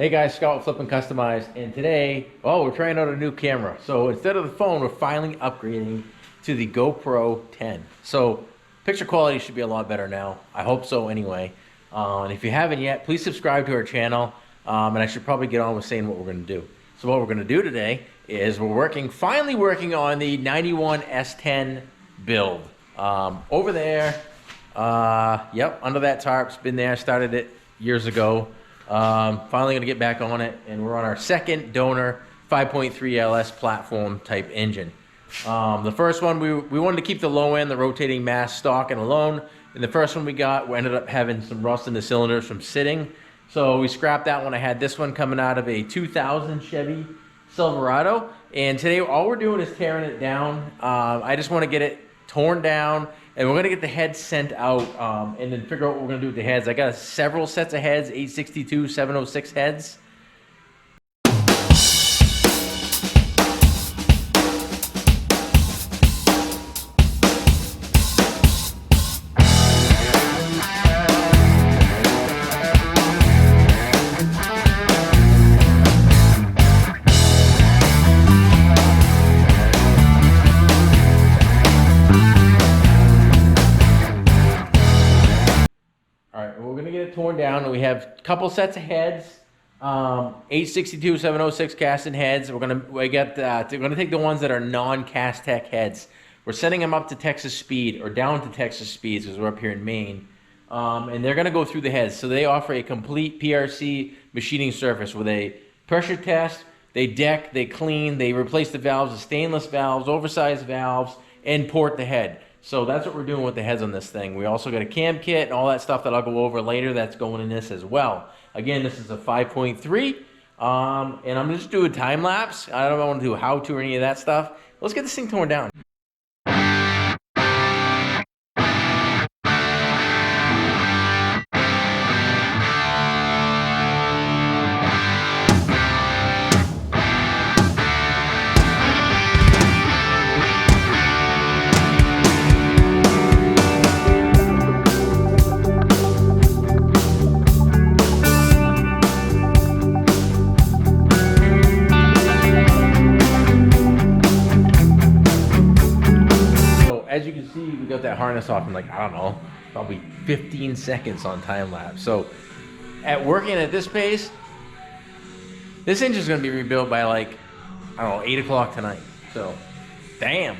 Hey guys, Scott with Flip and Customize, and today, we're trying out a new camera. So instead of the phone, we're finally upgrading to the GoPro 10. So picture quality should be a lot better now. I hope so anyway. And if you haven't yet, please subscribe to our channel. And I should probably get on with saying what we're going to do. So what we're going to do today is we're finally working on the 91 S10 build. Over there, under that tarp. It's been there, started it years ago. Finally gonna get back on it, and we're on our second donor 5.3 LS platform type engine. The first one, we wanted to keep the low end, the rotating mass stock and alone. And the first one we ended up having some rust in the cylinders from sitting. So we scrapped that one. I had this one coming out of a 2000 Chevy Silverado. And today all we're doing is tearing it down. I just want to get it torn down, and we're gonna get the heads sent out, and then figure out what we're gonna do with the heads. I got several sets of heads, 862, 706 heads. Torn down, and we have a couple sets of heads, 862, 706 casting heads. We're gonna take the ones that are non-cast tech heads. We're sending them up to Texas Speed, or down to Texas Speeds, because we're up here in Maine, and they're gonna go through the heads. So they offer a complete PRC machining surface where they pressure test, they deck, they clean, they replace the valves, the stainless valves, oversized valves, and port the head. So that's what we're doing with the heads on this thing. We also got a cam kit and all that stuff that I'll go over later that's going in this as well. Again, this is a 5.3, and I'm just doing time lapse. I don't want to do how to or any of that stuff. Let's get this thing torn down. As you can see, we got that harness off in, like, I don't know, probably 15 seconds on time lapse. So at working at this pace, this engine's gonna be rebuilt by, like, I don't know, 8 o'clock tonight. So, damn.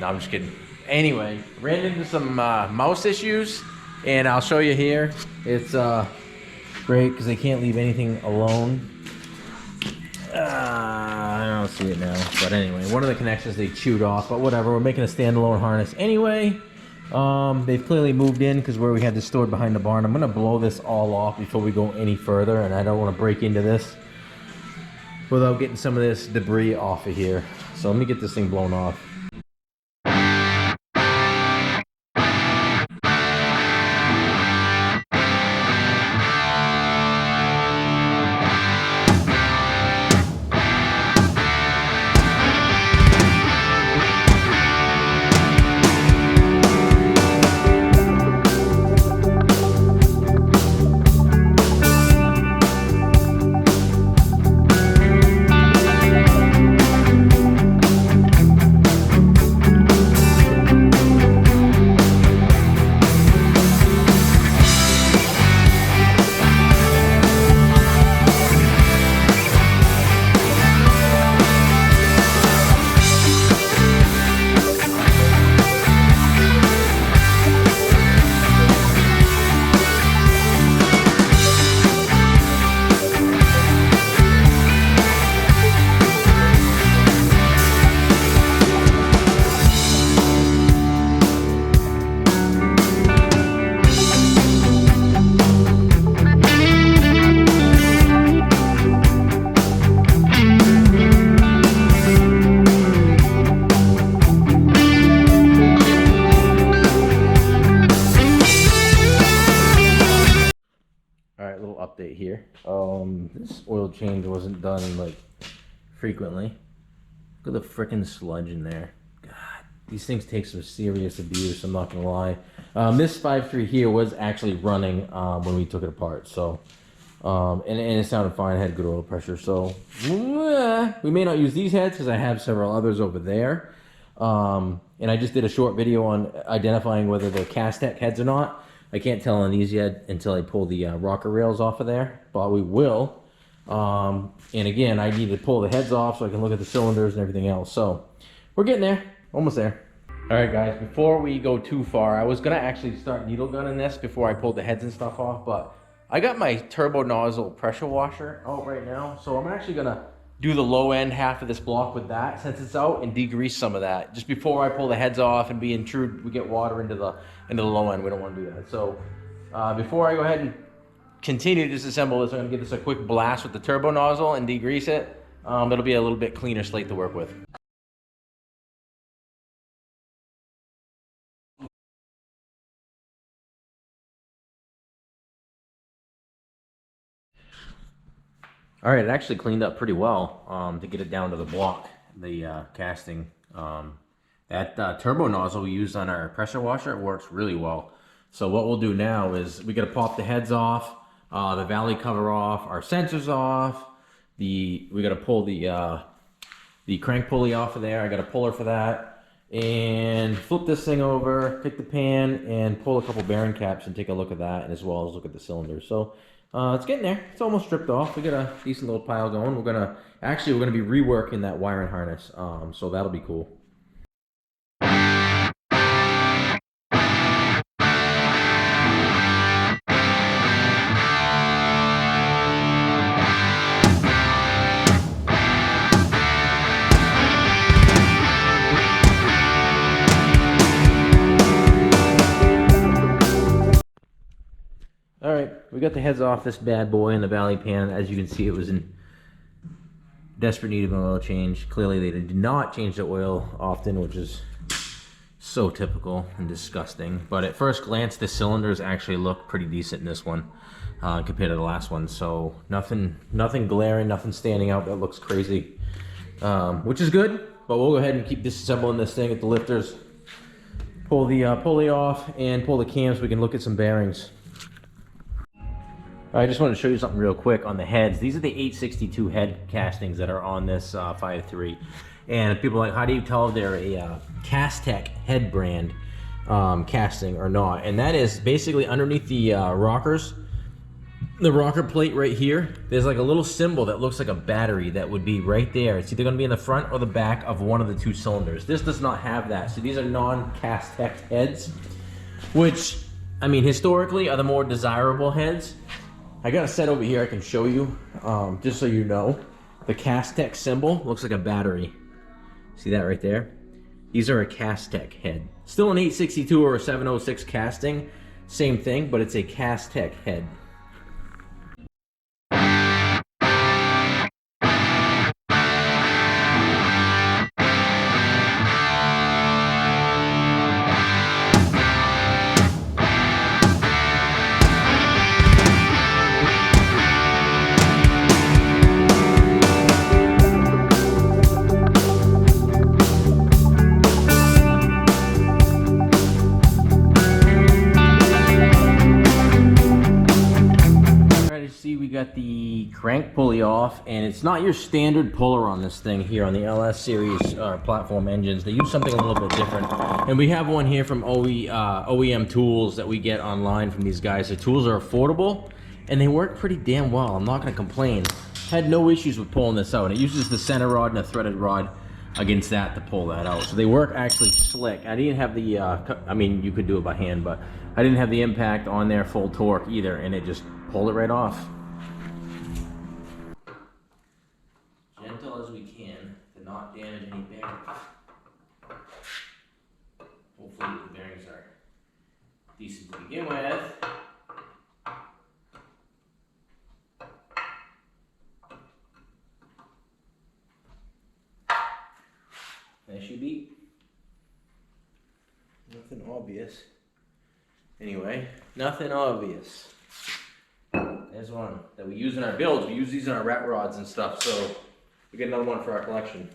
No, I'm just kidding. Anyway, ran into some mouse issues, and I'll show you here. It's great because they can't leave anything alone. I don't see it now, but anyway, one of the connections they chewed off, but whatever. We're making a standalone harness anyway. They've clearly moved in because where we had this stored behind the barn. I'm gonna blow this all off before we go any further, and I don't want to break into this without getting some of this debris off of here. So let me get this thing blown off. Update here. This oil change wasn't done like frequently. Look at the frickin' sludge in there. God, these things take some serious abuse, I'm not gonna lie. This 5.3 here was actually running when we took it apart, so And it sounded fine. I had good oil pressure. So we may not use these heads because I have several others over there. And I just did a short video on identifying whether they're Castech heads or not. I can't tell on these yet until I pull the rocker rails off of there, but we will. And again, I need to pull the heads off so I can look at the cylinders and everything else. So we're getting there, almost there. All right, guys, before we go too far, I was gonna actually start needle gunning this before I pulled the heads and stuff off, but I got my turbo nozzle pressure washer out right now. So I'm actually gonna do the low end half of this block with that since it's out and degrease some of that just before I pull the heads off and be intrude. We get water into the low end. We don't want to do that. So before I go ahead and continue to disassemble this, I'm going to give this a quick blast with the turbo nozzle and degrease it. It'll be a little bit cleaner slate to work with. All right, it actually cleaned up pretty well to get it down to the block, the casting. That turbo nozzle we used on our pressure washer, it works really well. So what we'll do now is we gotta pop the heads off, the valley cover off, our sensors off, we gotta pull the crank pulley off of there. I got a puller for that. And flip this thing over, take the pan and pull a couple bearing caps and take a look at that, and as well as look at the cylinders. So it's getting there. It's almost stripped off. We got a decent little pile going. We're gonna be reworking that wiring harness. So that'll be cool. All right, we got the heads off this bad boy in the valley pan. As you can see, it was in desperate need of an oil change. Clearly, they did not change the oil often, which is so typical and disgusting. But at first glance, the cylinders actually look pretty decent in this one compared to the last one. So nothing glaring, nothing standing out that looks crazy, which is good. But we'll go ahead and keep disassembling this thing at the lifters. Pull the pulley off and pull the cams so we can look at some bearings. I just wanted to show you something real quick on the heads. These are the 862 head castings that are on this 5.3. And people are like, how do you tell if they're a Castech head brand casting or not? And that is basically underneath the rockers, the rocker plate right here, there's like a little symbol that looks like a battery that would be right there. It's either going to be in the front or the back of one of the two cylinders. This does not have that. So these are non-Castech heads, which, I mean, historically are the more desirable heads. I got a set over here I can show you, just so you know. The Castech symbol looks like a battery. See that right there? These are a Castech head. Still an 862 or a 706 casting, same thing, but it's a Castech head. We got the crank pulley off, and it's not your standard puller on this thing here on the LS series platform engines. They use something a little bit different, and we have one here from OEM tools that we get online from these guys. The tools are affordable and they work pretty damn well. I'm not going to complain. Had no issues with pulling this out. It uses the center rod and a threaded rod against that to pull that out, so they work actually slick. I didn't have the I mean, you could do it by hand, but I didn't have the impact on there full torque either, and it just pulled it right off. Gentle as we can to not damage any bearings. Hopefully the bearings are decent to begin with. There she be. Nothing obvious. Anyway, nothing obvious. There's one that we use in our builds. We use these in our rat rods and stuff, so we get another one for our collection.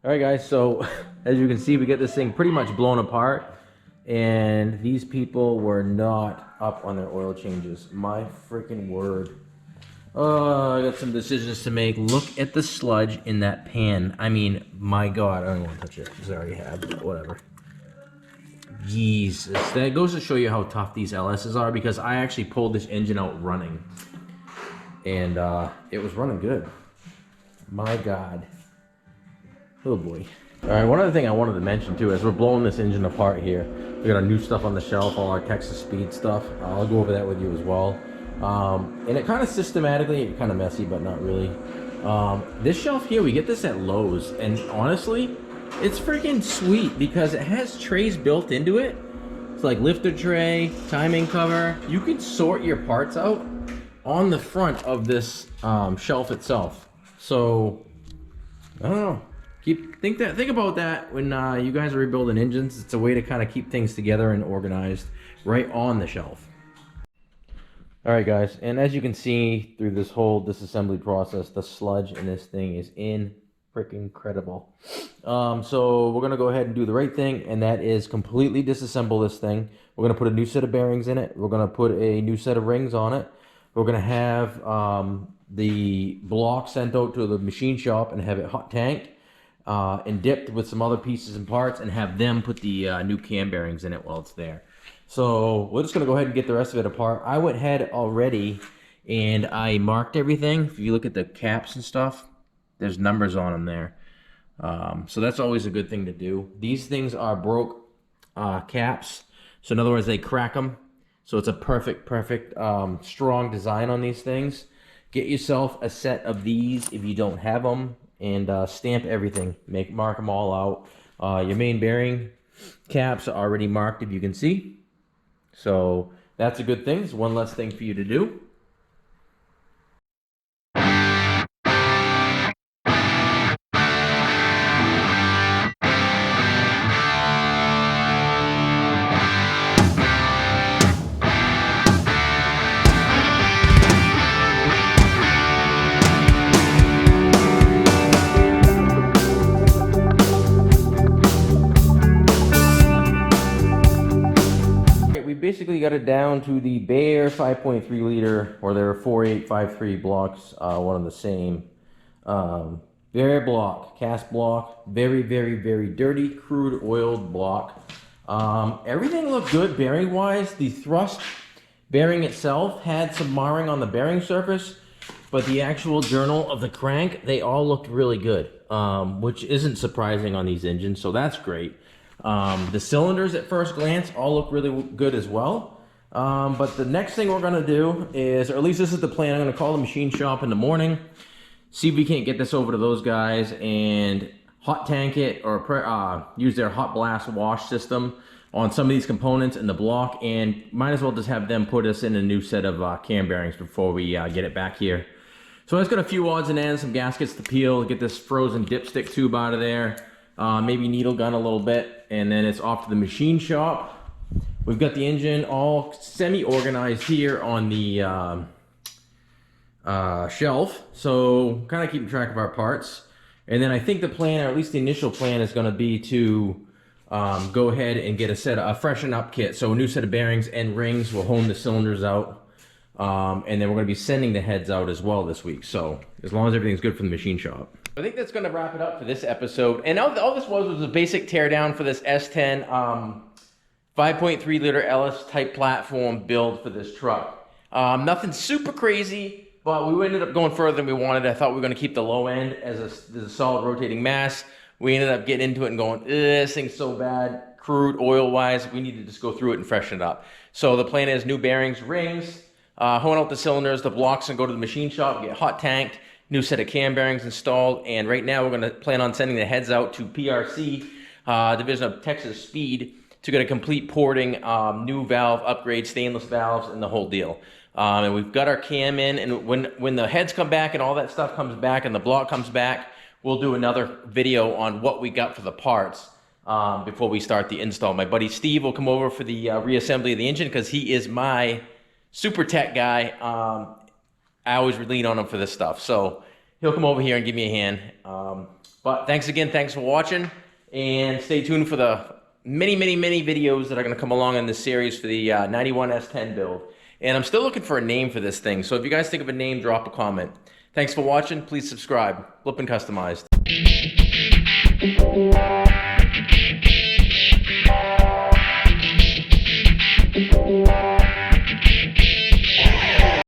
All right, guys, so as you can see, we get this thing pretty much blown apart, and these people were not up on their oil changes. My freaking word. Oh, I got some decisions to make. Look at the sludge in that pan. I mean, my God, I don't even want to touch it because I already have, but whatever. Jesus, that goes to show you how tough these LSs are, because I actually pulled this engine out running, and it was running good. My God. Oh boy. All right, one other thing I wanted to mention too, as we're blowing this engine apart here, we got our new stuff on the shelf, all our Texas Speed stuff. I'll go over that with you as well. And it kind of systematically, kind of messy, but not really. This shelf here, we get this at Lowe's, and honestly, it's freaking sweet because it has trays built into it. It's like lifter tray, timing cover. You can sort your parts out on the front of this shelf itself. So, I don't know. Think about that when you guys are rebuilding engines. It's a way to kind of keep things together and organized right on the shelf. All right, guys, and as you can see through this whole disassembly process, the sludge in this thing is freaking incredible. So we're gonna go ahead and do the right thing, and that is completely disassemble this thing. We're gonna put a new set of bearings in it. We're gonna put a new set of rings on it. We're gonna have the block sent out to the machine shop and have it hot tanked and dipped with some other pieces and parts, and have them put the new cam bearings in it while it's there. So we're just gonna go ahead and get the rest of it apart. I went ahead already and I marked everything. If you look at the caps and stuff, there's numbers on them there. So that's always a good thing to do. These things are broke caps. So in other words, they crack them. So it's a perfect strong design on these things. Get yourself a set of these if you don't have them, and stamp everything. Mark them all out. Your main bearing caps are already marked, if you can see. So that's a good thing. It's one less thing for you to do. Basically got it down to the bare 5.3 liter, or their 4853 blocks, one of the same. Bare block, cast block, very dirty, crude oiled block. Everything looked good bearing wise. The thrust bearing itself had some marring on the bearing surface, but the actual journal of the crank, they all looked really good, which isn't surprising on these engines, so that's great. The cylinders at first glance all look really good as well. But the next thing we're going to do is, or at least this is the plan, I'm going to call the machine shop in the morning, see if we can't get this over to those guys and hot tank it, or use their hot blast wash system on some of these components in the block, and might as well just have them put us in a new set of cam bearings before we get it back here. So I've got a few odds and ends, some gaskets to peel, get this frozen dipstick tube out of there. Maybe needle gun a little bit, and then it's off to the machine shop. We've got the engine all semi-organized here on the shelf, so kind of keeping track of our parts. And then I think the plan, or at least the initial plan, is going to be to go ahead and get a freshen up kit. So a new set of bearings and rings. We'll hone the cylinders out, and then we're going to be sending the heads out as well this week. So as long as everything's good from the machine shop. I think that's going to wrap it up for this episode. And all this was a basic teardown for this S10 5.3 liter LS type platform build for this truck. Nothing super crazy, but we ended up going further than we wanted. I thought we were going to keep the low end as a solid rotating mass. We ended up getting into it and going, this thing's so bad, crude oil wise, we need to just go through it and freshen it up. So the plan is new bearings, rings, hone out the cylinders, the blocks, and go to the machine shop, get hot tanked. New set of cam bearings installed, and right now we're going to plan on sending the heads out to PRC, Division of Texas Speed, to get a complete porting, new valve upgrade, stainless valves, and the whole deal. And we've got our cam in, and when the heads come back and all that stuff comes back and the block comes back, we'll do another video on what we got for the parts before we start the install. My buddy Steve will come over for the reassembly of the engine, because he is my super tech guy. I always lean on him for this stuff, so he'll come over here and give me a hand. But thanks again, thanks for watching, and stay tuned for the many videos that are gonna come along in this series for the 91 S10 build. And I'm still looking for a name for this thing, so if you guys think of a name, drop a comment. Thanks for watching, please subscribe. Flippin' Customized.